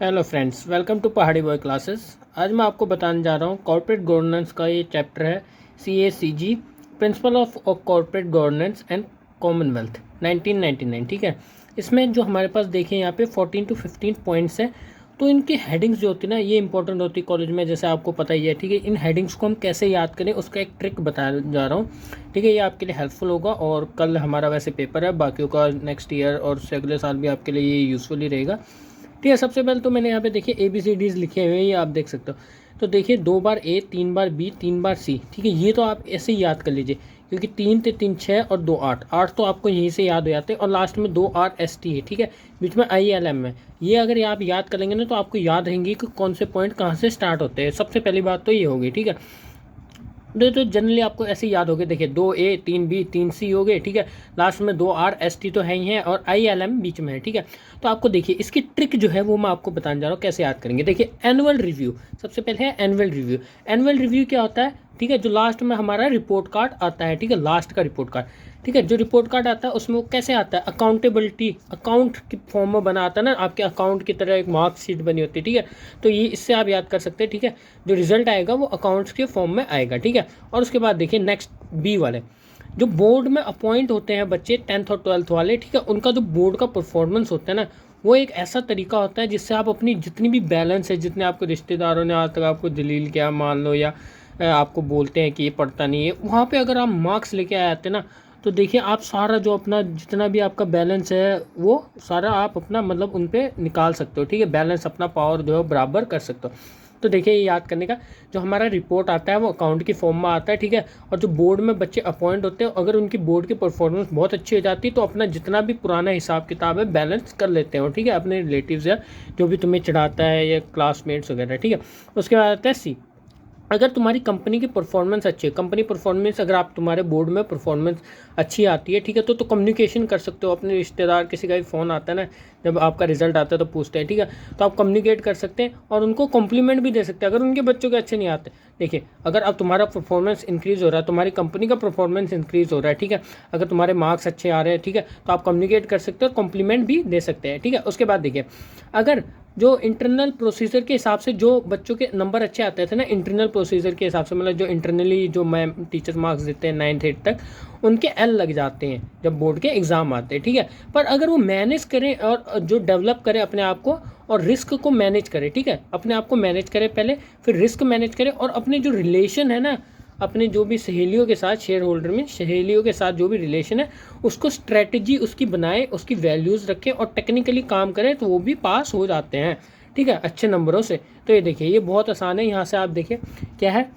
Hello friends, welcome to पहाड़ी boy classes. आज मैं आपको बताने जा रहा हूँ कॉर्पोरेट गवर्नेंस का ये चैप्टर है CACG principle of corporate governance and Commonwealth 1999। ठीक है, इसमें जो हमारे पास देखें यहाँ पे 14 to 15 पॉइंट्स हैं। तो इनकी हेडिंग्स जो होती है ना, ये इंपॉर्टेंट होती है कॉलेज में, जैसे आपको पता ही है। ठीक है, इन हेडिंग्स को हम कैसे याद करें उसका एक ट्रिक बताने जा रहा हूँ। ठीक है, ये आपके लिए हेल्पफुल होगा और कल हमारा वैसे पेपर है, बाकियों का नेक्स्ट ईयर और उससे अगले साल भी आपके लिए ये यूज़फुल ही रहेगा। ठीक है, सबसे पहले तो मैंने यहाँ पे देखिए ABCDs लिखे हुए हैं, ये आप देख सकते हो। तो देखिए 2 बार A, 3 bar B, 3 bar C। ठीक है, ये तो आप ऐसे ही याद कर लीजिए, क्योंकि 3 से 3 6 और 2 8 8 तो आपको यहीं से याद हो जाते हैं। और लास्ट में 2 RST है। ठीक है, बीच में ILM है। ये अगर आप याद करेंगे ना तो आपको याद रहेंगी कि कौन से पॉइंट कहाँ से स्टार्ट होते हैं। सबसे पहली बात तो ये होगी। ठीक है, तो जनरली आपको ऐसे याद हो गए। देखिए 2A 3B 3C हो गए। ठीक है, लास्ट में 2RST तो है ही है और ILM बीच में है। ठीक है, तो आपको देखिए इसकी ट्रिक जो है वो मैं आपको बताने जा रहा हूँ कैसे याद करेंगे। देखिए एनुअल रिव्यू, सबसे पहले है एनुअल रिव्यू। एनुअल रिव्यू क्या होता है? ठीक है, जो लास्ट में हमारा रिपोर्ट कार्ड आता है। ठीक है, लास्ट का रिपोर्ट कार्ड। ठीक है, जो रिपोर्ट कार्ड आता है उसमें वो कैसे आता है? अकाउंटेबिलिटी, अकाउंट की फॉर्म में बना आता है ना, आपके अकाउंट की तरह एक मार्क शीट बनी होती है। ठीक है, तो ये इससे आप याद कर सकते हैं। ठीक है, जो रिजल्ट आएगा वो अकाउंट्स के फॉर्म में आएगा। ठीक है, और उसके बाद देखिए नेक्स्ट B वाले, जो बोर्ड में अपॉइंट होते हैं बच्चे 10th और 12th वाले। ठीक है, उनका जो बोर्ड का परफॉर्मेंस होता है ना, वो एक ऐसा तरीका होता है जिससे आप अपनी जितनी भी बैलेंस है, जितने आपके रिश्तेदारों ने आज तक आपको दलील किया मान लो, या आपको बोलते हैं कि ये पढ़ता नहीं है, वहाँ पे अगर आप मार्क्स लेके आए आते ना, तो देखिए आप सारा जो अपना जितना भी आपका बैलेंस है वो सारा आप अपना मतलब उन पे निकाल सकते हो। ठीक है, बैलेंस अपना पावर जो है बराबर कर सकते हो। तो देखिए ये याद करने का, जो हमारा रिपोर्ट आता है वो अकाउंट की फॉर्म में आता है। ठीक है, और जो बोर्ड में बच्चे अपॉइंट होते हैं, अगर उनकी बोर्ड की परफॉर्मेंस बहुत अच्छी हो जाती है तो अपना जितना भी पुराना हिसाब किताब है बैलेंस कर लेते हो। ठीक है, अपने रिलेटिव्स या जो भी तुम्हें चढ़ाता है या क्लासमेट्स वगैरह। ठीक है, उसके बाद आता है C। अगर तुम्हारी कंपनी की परफॉर्मेंस अच्छी है, कंपनी परफॉर्मेंस अगर आप तुम्हारे बोर्ड में परफॉर्मेंस अच्छी आती है, ठीक है, तो कम्युनिकेशन कर सकते हो अपने रिश्तेदार, किसी का भी फ़ोन आता है ना, जब आपका रिजल्ट आता है तो पूछते हैं। ठीक है, तो आप कम्युनिकेट कर सकते हैं और उनको कॉम्प्लीमेंट भी दे सकते हैं अगर उनके बच्चों के अच्छे नहीं आते। देखिए अगर अब तुम्हारा परफॉर्मेंस इंक्रीज़ हो रहा है, तुम्हारी कंपनी का परफॉर्मेंस इंक्रीज़ हो रहा है, ठीक है, अगर तुम्हारे मार्क्स अच्छे आ रहे हैं, ठीक है, तो आप कम्युनिकेट कर सकते हो और कॉम्प्लीमेंट भी दे सकते हैं। ठीक है, उसके बाद देखिए अगर जो इंटरनल प्रोसीजर के हिसाब से जो बच्चों के नंबर अच्छे आते थे ना, इंटरनल प्रोसीजर के हिसाब से, मतलब जो इंटरनली जो मैम टीचर मार्क्स देते हैं 9th 8th तक, उनके L लग जाते हैं जब बोर्ड के एग्ज़ाम आते हैं। ठीक है, पर अगर वो मैनेज करें और जो डेवलप करें अपने आप को और रिस्क को मैनेज करें, ठीक है, अपने आप को मैनेज करें पहले, फिर रिस्क मैनेज करें और अपने जो रिलेशन है ना, अपने जो भी सहेलियों के साथ, शेयर होल्डर में सहेलियों के साथ जो भी रिलेशन है उसको स्ट्रेटजी उसकी बनाए, उसकी वैल्यूज़ रखें और टेक्निकली काम करें, तो वो भी पास हो जाते हैं। ठीक है, अच्छे नंबरों से। तो ये देखिए ये बहुत आसान है। यहाँ से आप देखिए क्या है,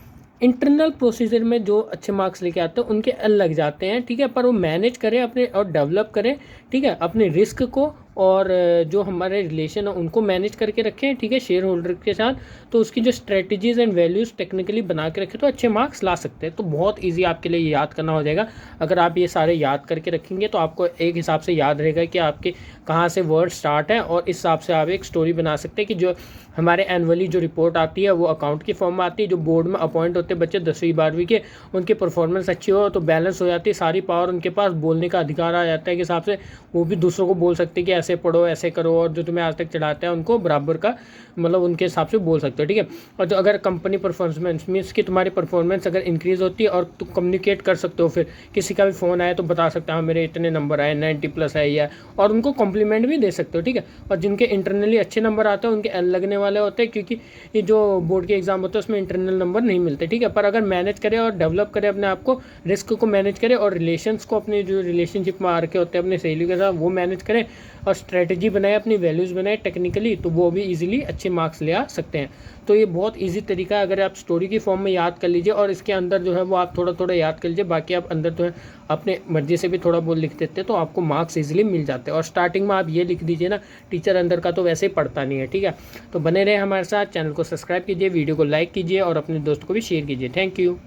इंटरनल प्रोसीजर में जो अच्छे मार्क्स लेके आते हैं उनके L लग जाते हैं। ठीक है, पर वो मैनेज करें अपने और डेवलप करें। ठीक है, अपने रिस्क को और जो हमारे रिलेशन है उनको मैनेज करके रखें। ठीक है, शेयर होल्डर के साथ, तो उसकी जो स्ट्रेटजीज़ एंड वैल्यूज़ टेक्निकली बना के रखें तो अच्छे मार्क्स ला सकते हैं। तो बहुत ईजी आपके लिए याद करना हो जाएगा। अगर आप ये सारे याद करके रखेंगे तो आपको एक हिसाब से याद रहेगा कि आपके कहाँ से वर्ड स्टार्ट है, और इस हिसाब से आप एक स्टोरी बना सकते हैं कि जो हमारे एनुअली जो रिपोर्ट आती है वो अकाउंट की फॉर्म में आती है। जो बोर्ड में अपॉइंट होते हैं बच्चे 10वीं 12वीं के, उनकी परफॉर्मेंस अच्छी हो तो बैलेंस हो जाती है, सारी पावर उनके पास, बोलने का अधिकार आ जाता है के हिसाब से वो भी दूसरों को बोल सकते हैं कि ऐसे पढ़ो ऐसे करो, और जो तुम्हें आज तक चढ़ाते हैं उनको बराबर का मतलब उनके हिसाब से बोल सकते हो। ठीक है, और जो अगर कंपनी परफॉर्मेंस मीन्स कि तुम्हारी परफॉर्मेंस अगर इंक्रीज़ होती है और तुम कम्युनिकेट कर सकते हो, फिर किसी का भी फ़ोन आए तो बता सकते हो हाँ मेरे इतने नंबर आए 90+ है या, और उनको कॉम्प्लीमेंट भी दे सकते हो। ठीक है, और जिनके इंटरनली अच्छे नंबर आते हैं उनके L लगने वाले होते हैं, क्योंकि ये जो बोर्ड के एग्जाम होते हैं उसमें इंटरनल नंबर नहीं मिलते। ठीक है, पर अगर मैनेज करें और डेवलप करें अपने आप को, रिस्क को मैनेज करें और रिलेशंस को, अपने जो रिलेशनशिप में आ रखे होते हैं अपने सहेलियों के साथ, वो मैनेज करें और स्ट्रेटजी बनाए, अपनी वैल्यूज़ बनाए टेक्निकली, तो वो भी इजीली अच्छे मार्क्स ले आ सकते हैं। तो ये बहुत इजी तरीका है, अगर आप स्टोरी की फॉर्म में याद कर लीजिए और इसके अंदर जो है वो आप थोड़ा थोड़ा याद कर लीजिए, बाकी आप अंदर जो है अपने मर्जी से भी थोड़ा बहुत लिख देते हैं तो आपको मार्क्स इजीली मिल जाते हैं। और स्टार्टिंग में आप ये लिख दीजिए ना, टीचर अंदर का तो वैसे ही पढ़ता नहीं है। ठीक है, तो बने रहे हमारे साथ, चैनल को सब्सक्राइब कीजिए, वीडियो को लाइक कीजिए और अपने दोस्त को भी शेयर कीजिए। Thank you.